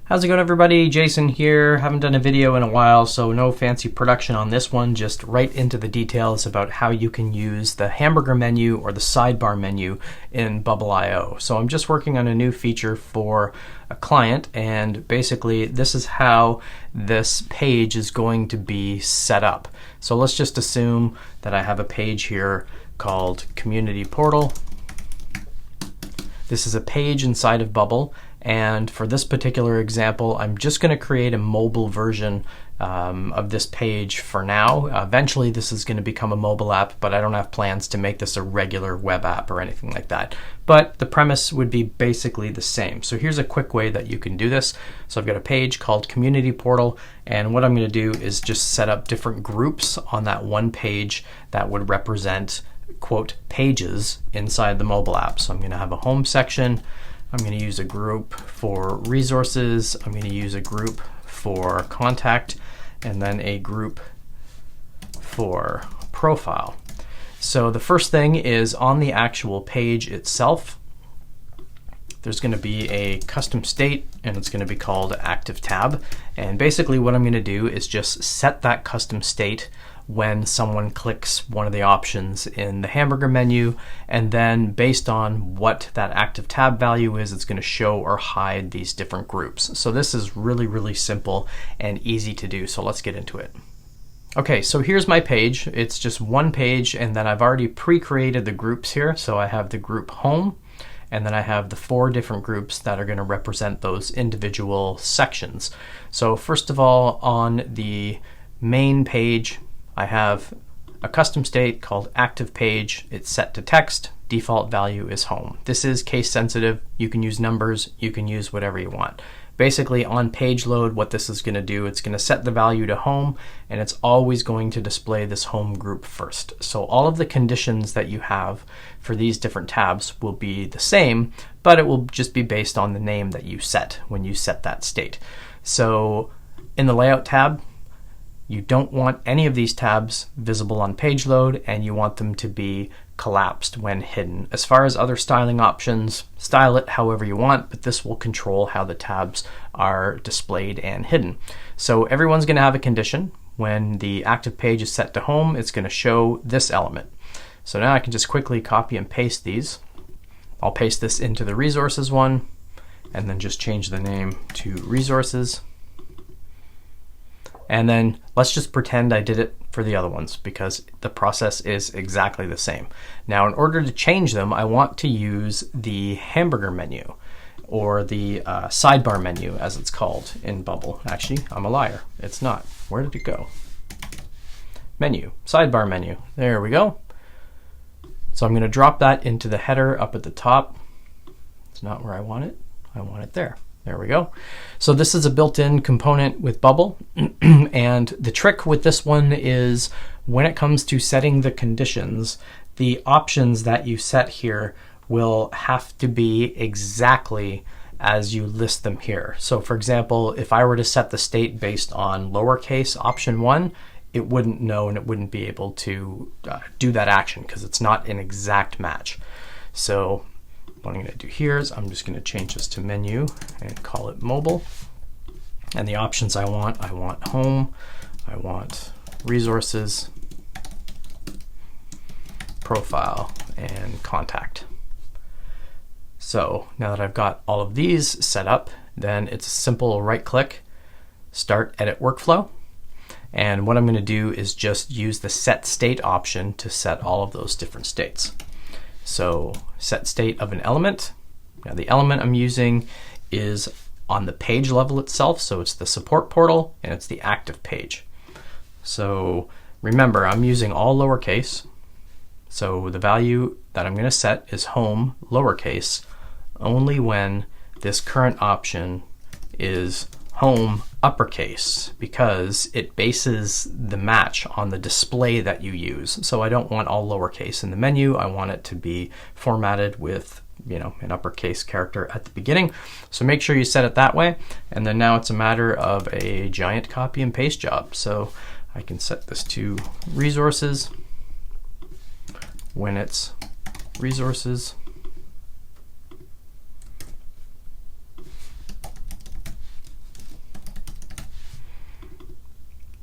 How's it going, everybody? Jason here. Haven't done a video in a while, so no fancy production on this one, just right into the details about how you can use the hamburger menu or the sidebar menu in Bubble.io. So I'm just working on a new feature for a client, and basically this is how this page is going to be set up. So let's just assume that I have a page here called Community Portal. This is a page inside of Bubble, and for this particular example, I'm just going to create a mobile version of this page for now. Eventually this is going to become a mobile app, but I don't have plans to make this a regular web app or anything like that. But the premise would be basically the same. So here's a quick way that you can do this. So I've got a page called Community Portal, and what I'm going to do is just set up different groups on that one page that would represent quote pages inside the mobile app. So I'm going to have a home section. I'm going to use a group for resources. I'm going to use a group for contact, and then a group for profile. So the first thing is on the actual page itself, there's going to be a custom state, and it's going to be called active tab. And basically what I'm going to do is just set that custom state when someone clicks one of the options in the hamburger menu, and then based on what that active tab value is, it's going to show or hide these different groups. So this is really simple and easy to do. So let's get into it. Okay, so here's my page. It's just one page, and then I've already pre-created the groups here. So I have the group home, and then I have the 4 different groups that are going to represent those individual sections. So first of all, on the main page, I have a custom state called active page. It's set to text. Default value is home. This is case sensitive. You can use numbers. You can use whatever you want. Basically, on page load, what this is going to do, it's going to set the value to home, and it's always going to display this home group first. So all of the conditions that you have for these different tabs will be the same, but it will just be based on the name that you set when you set that state. So in the layout tab, you don't want any of these tabs visible on page load, and you want them to be collapsed when hidden. As far as other styling options, style it however you want, but this will control how the tabs are displayed and hidden. So everyone's going to have a condition. When the active page is set to home, it's going to show this element. So now I can just quickly copy and paste these. I'll paste this into the resources one, and then just change the name to resources. And then let's just pretend I did it for the other ones, because the process is exactly the same. Now, in order to change them, I want to use the hamburger menu, or the sidebar menu as it's called in Bubble. Actually, I'm a liar. It's not. Where did it go? Menu, sidebar menu. There we go. So I'm going to drop that into the header up at the top. It's not where I want it. I want it there. There we go. So this is a built-in component with Bubble, and the trick with this one is when it comes to setting the conditions, the options that you set here will have to be exactly as you list them here. So for example, if I were to set the state based on lowercase option 1, it wouldn't know and it wouldn't be able to do that action because it's not an exact match. So what I'm going to do here is I'm just going to change this to menu and call it mobile. And the options I want home, I want resources, profile, and contact. So now that I've got all of these set up, then it's a simple right click, start edit workflow. And what I'm going to do is just use the set state option to set all of those different states. So set state of an element. Now the element I'm using is on the page level itself, so it's the support portal and it's the active page. So remember, I'm using all lowercase. So the value that I'm going to set is home lowercase only when this current option is home uppercase, because it bases the match on the display that you use. So I don't want all lowercase in the menu. I want it to be formatted with, an uppercase character at the beginning. So make sure you set it that way. And then now it's a matter of a giant copy and paste job. So I can set this to resources when it's resources.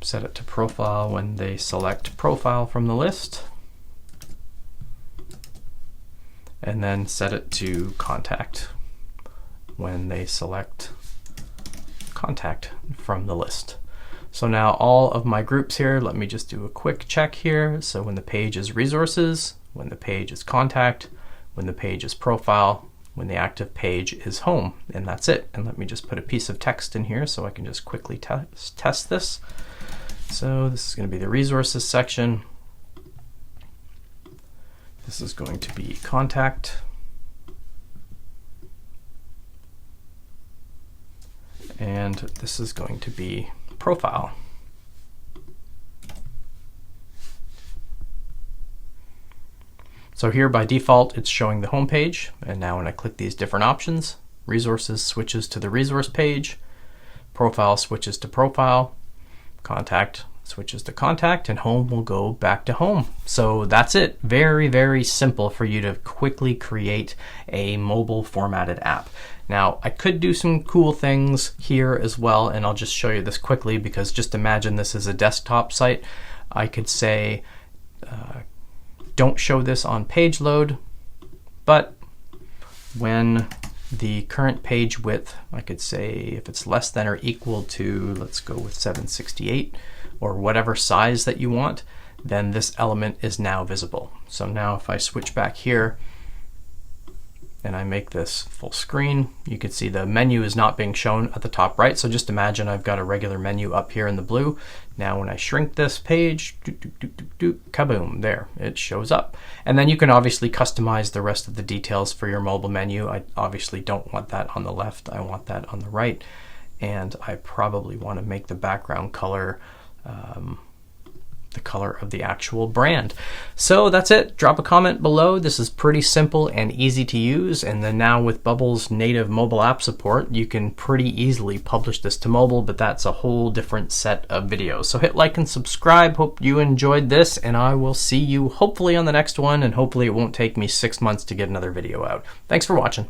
set it to profile when they select profile from the list, and then set it to contact when they select contact from the list. So now all of my groups here, let me just do a quick check here. So when the page is resources, when the page is contact, when the page is profile, when the active page is home, and that's it. And let me just put a piece of text in here so I can just quickly test this. So this is going to be the resources section. This is going to be contact. And this is going to be profile. So here by default it's showing the home page, and now when I click these different options, resources switches to the resource page, profile switches to profile, contact switches to contact, and home will go back to home. So that's it. Very, very simple for you to quickly create a mobile formatted app. Now I could do some cool things here as well, and I'll just show you this quickly because just imagine this is a desktop site. I could say don't show this on page load, but when the current page width, I could say if it's less than or equal to, let's go with 768 or whatever size that you want, then this element is now visible. So now if I switch back here and I make this full screen, you can see the menu is not being shown at the top right. So just imagine I've got a regular menu up here in the blue. Now when I shrink this page, kaboom, there, it shows up. And then you can obviously customize the rest of the details for your mobile menu. I obviously don't want that on the left, I want that on the right. And I probably want to make the background color the color of the actual brand. So that's it. Drop a comment below. This is pretty simple and easy to use, and then now with Bubble's native mobile app support, you can pretty easily publish this to mobile, but that's a whole different set of videos. So hit like and subscribe. Hope you enjoyed this, and I will see you hopefully on the next one, and hopefully it won't take me 6 months to get another video out. Thanks for watching.